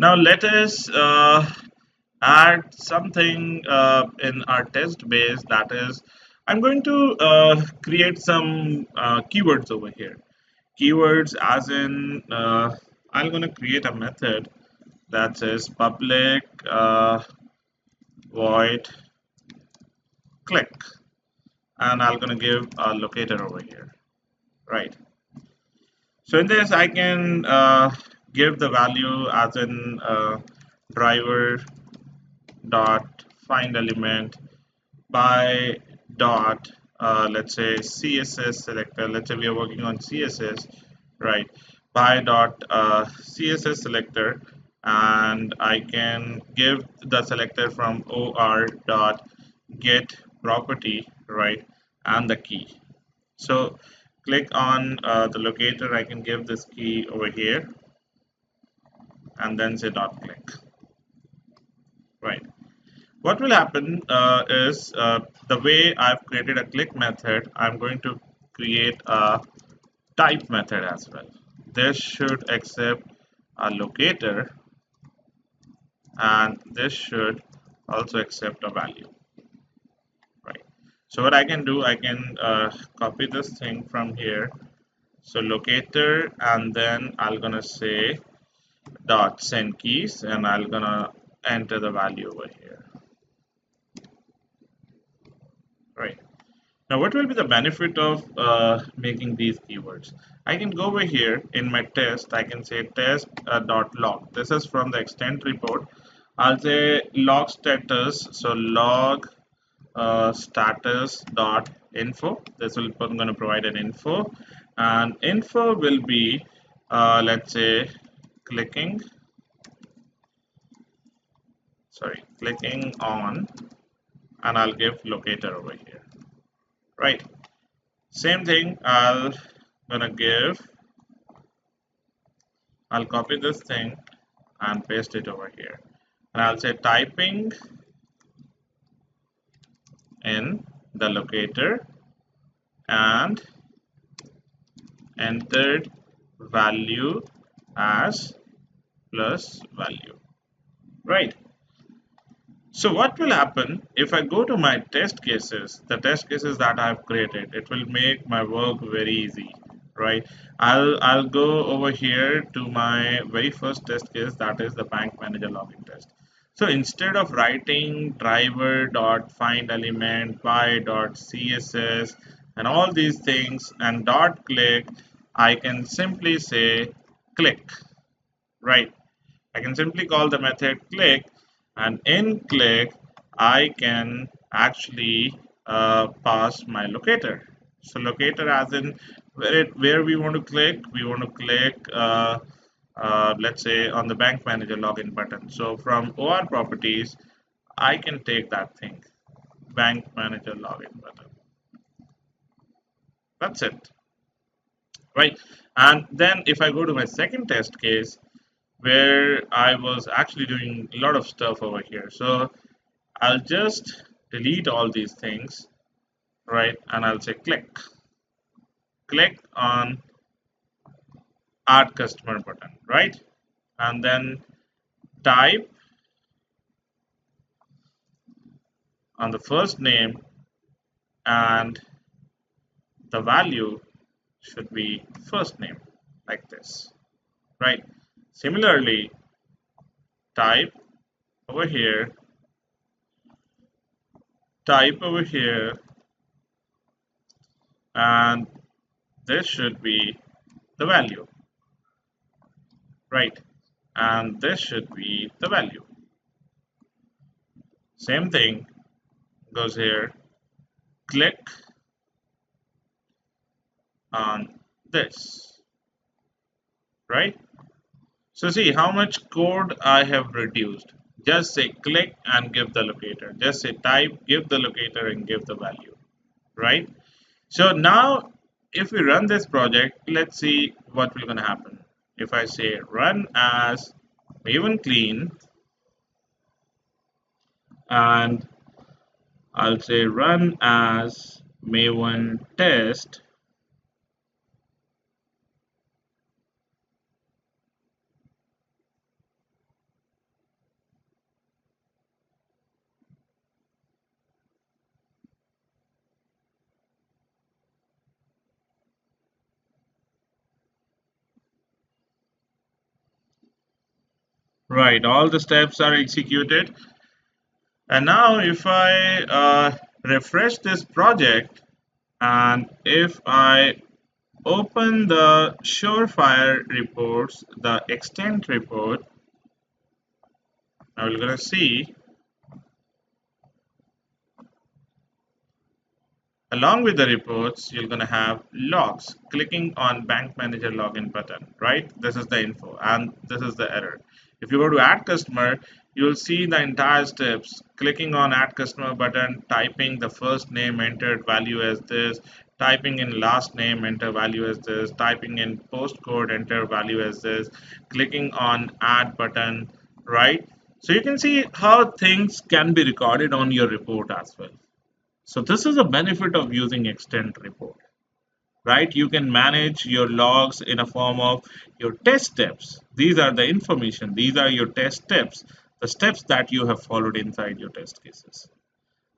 Now let us add something in our test base, that is, I'm going to create some keywords over here. Keywords as in, I'm going to create a method that says public void click, and I'm going to give a locator over here, right? So in this I can give the value as in driver dot find element by dot let's say css selector. Let's say we are working on css, right? By dot css selector, and I can give the selector from or dot get property, right, and the key. So click on the locator, I can give this key over here and then say dot click, right? What will happen is the way I've created a click method, I'm going to create a type method as well. This should accept a locator, and this should also accept a value, right? So what I can do, I can copy this thing from here. So locator, and then I'm gonna say dot send keys, and I'm gonna enter the value over here, right? Now, what will be the benefit of making these keywords? I can go over here in my test. I can say test dot log. This is from the extent report. I'll say log status. So log status dot info. This will I'm going to provide an info, and info will be let's say clicking. Sorry, clicking on, and I'll give locator over here, right? Same thing, I'll copy this thing and paste it over here. And I'll say typing in the locator and entered value as plus value, right? So what will happen if I go to my test cases, the test cases that I've created, it will make my work very easy, right? I'll go over here to my very first test case, that is the bank manager login test. So instead of writing driver dot find element by dot css and all these things and dot click, I can simply say click, right? I can simply call the method click, and in click I can actually pass my locator. So locator as in where we want to click. We want to click let's say on the bank manager login button. So from OR properties I can take that thing, bank manager login button. That's it, right? And then if I go to my second test case, where I was actually doing a lot of stuff over here. So I'll just delete all these things, right? And I'll say click. Click on add customer button, right? And then type on the first name, and the value should be first name, like this, right? Similarly, type over here, type over here, and this should be the value, right? And this should be the value. Same thing goes here. Click on this, right? So see how much code I have reduced. Just say click and give the locator. Just say type, give the locator, and give the value, right? So now if we run this project, let's see what will gonna happen. If I say run as Maven clean, and I'll say run as Maven test, Right, all the steps are executed. And now if I refresh this project and if I open the Surefire reports, the extent report, now we're going to see along with the reports, you're going to have logs. Clicking on Bank Manager Login button, right? This is the info and this is the error. If you go to Add Customer, you'll see the entire steps. Clicking on Add Customer button, typing the first name, entered value as this, typing in last name, enter value as this, typing in postcode, enter value as this, clicking on Add button, right? So you can see how things can be recorded on your report as well. So this is a benefit of using extend report, right? You can manage your logs in a form of your test steps. These are the information. These are your test steps, the steps that you have followed inside your test cases.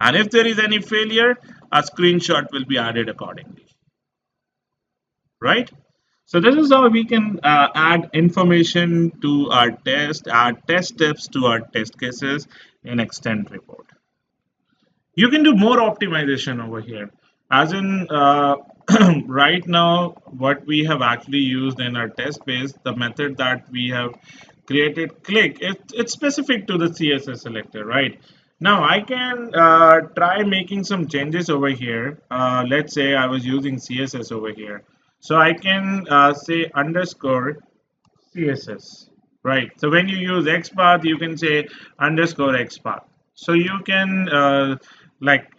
And if there is any failure, a screenshot will be added accordingly, right? So this is how we can add information to our test, add test steps to our test cases in extend report. You can do more optimization over here, as in right now what we have actually used in our test base, the method that we have created click, it's specific to the css selector. Right now I can try making some changes over here. Let's say I was using css over here, so I can say underscore CSS, right? So when you use XPath, you can say underscore XPath. So you can like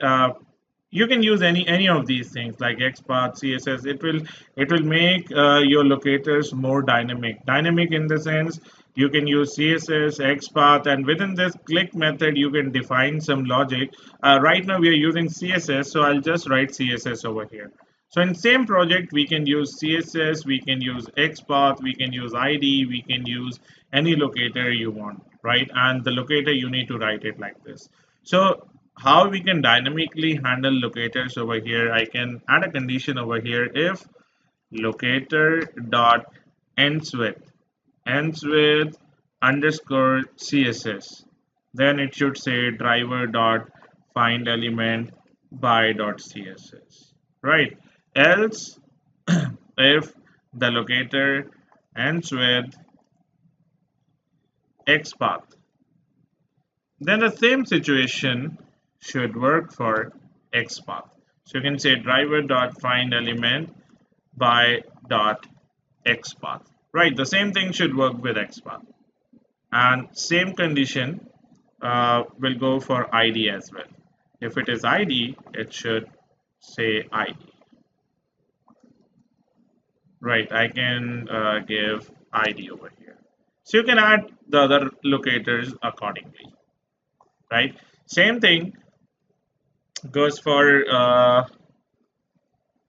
you can use any of these things like XPath, CSS. It will make your locators more dynamic. Dynamic in the sense you can use CSS, XPath, and within this click method you can define some logic. Right now we are using CSS, so I'll just write CSS over here. So in same project, we can use CSS, we can use XPath, we can use ID, we can use any locator you want, right? And the locator, you need to write it like this. So how we can dynamically handle locators over here, I can add a condition over here. If locator dot ends with underscore CSS, then it should say driver dot find element by dot CSS, right? Else, if the locator ends with XPath, then the same situation should work for XPath. So you can say driver dot find element by dot XPath, right? The same thing should work with XPath, and same condition will go for ID as well. If it is ID, it should say ID. Right, I can give ID over here. So you can add the other locators accordingly, right? Same thing goes for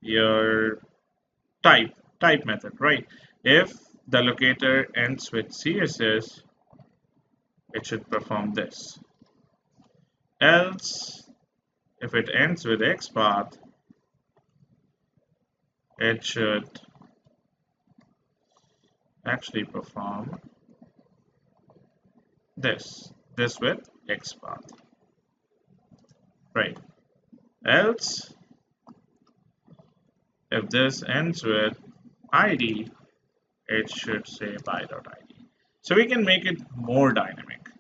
your type method, right? If the locator ends with CSS, it should perform this. Else, if it ends with XPath, it should actually perform this with XPath, right? Else, if this ends with ID, it should say by.id. So we can make it more dynamic,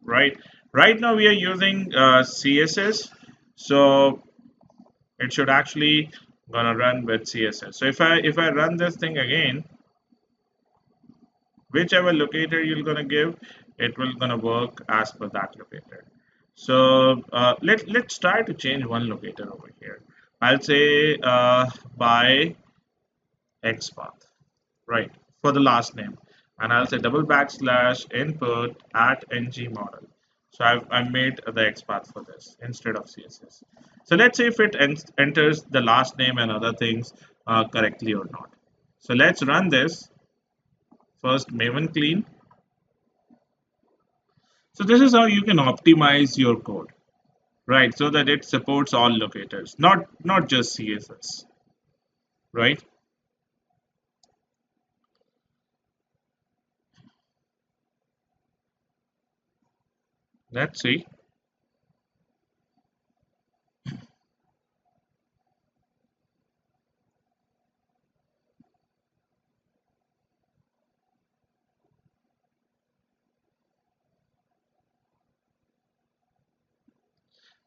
right? Right now we are using CSS, so it should actually gonna run with CSS. So if I run this thing again, whichever locator you're gonna give, it will gonna work as per that locator. So let's try to change one locator over here. I'll say by XPath, right, for the last name, and I'll say double backslash input at ng model. So I've made the XPath for this instead of CSS. So let's see if it enters the last name and other things correctly or not. So let's run this first. Maven clean. So this is how you can optimize your code, right, so that it supports all locators, not just CSS, right? Let's see.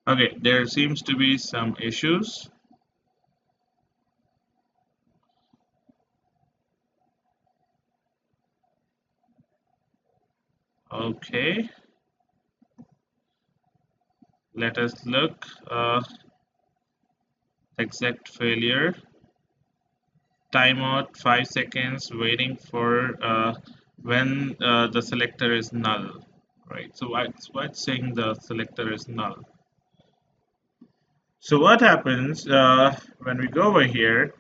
Okay, there seems to be some issues. Okay, let us look. Exact failure. Timeout 5 seconds waiting for when the selector is null. Right, so why it's saying the selector is null. So what happens when we go over here?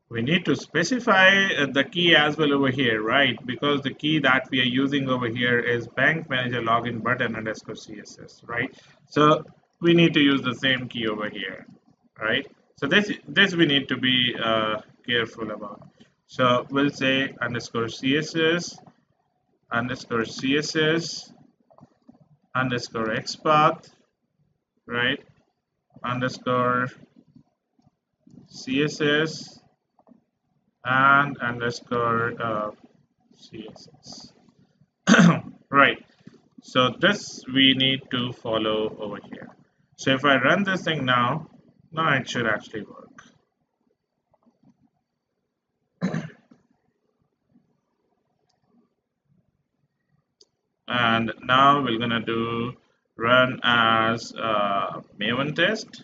We need to specify the key as well over here, right? Because the key that we are using over here is bank manager login button underscore CSS, right? So we need to use the same key over here, right? So this we need to be careful about. So we'll say underscore CSS underscore CSS underscore XPath, right? Underscore CSS and underscore CSS. Right. So this we need to follow over here. So if I run this thing now it should actually work. And now we're gonna do run as Maven test.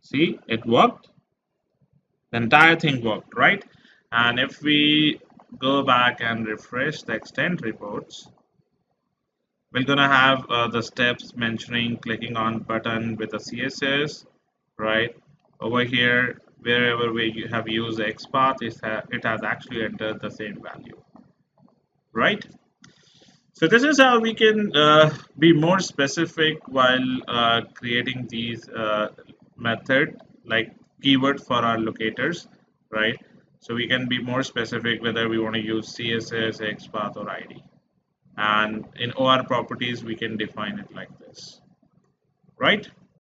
See, it worked. The entire thing worked, right? And if we go back and refresh the extend reports, we're gonna have the steps mentioning clicking on button with the CSS, right? Over here, wherever we have used XPath, it has actually entered the same value, right? So this is how we can be more specific while creating these method like keyword for our locators, right? So we can be more specific whether we want to use CSS, XPath, or ID. And in OR properties, we can define it like this, right?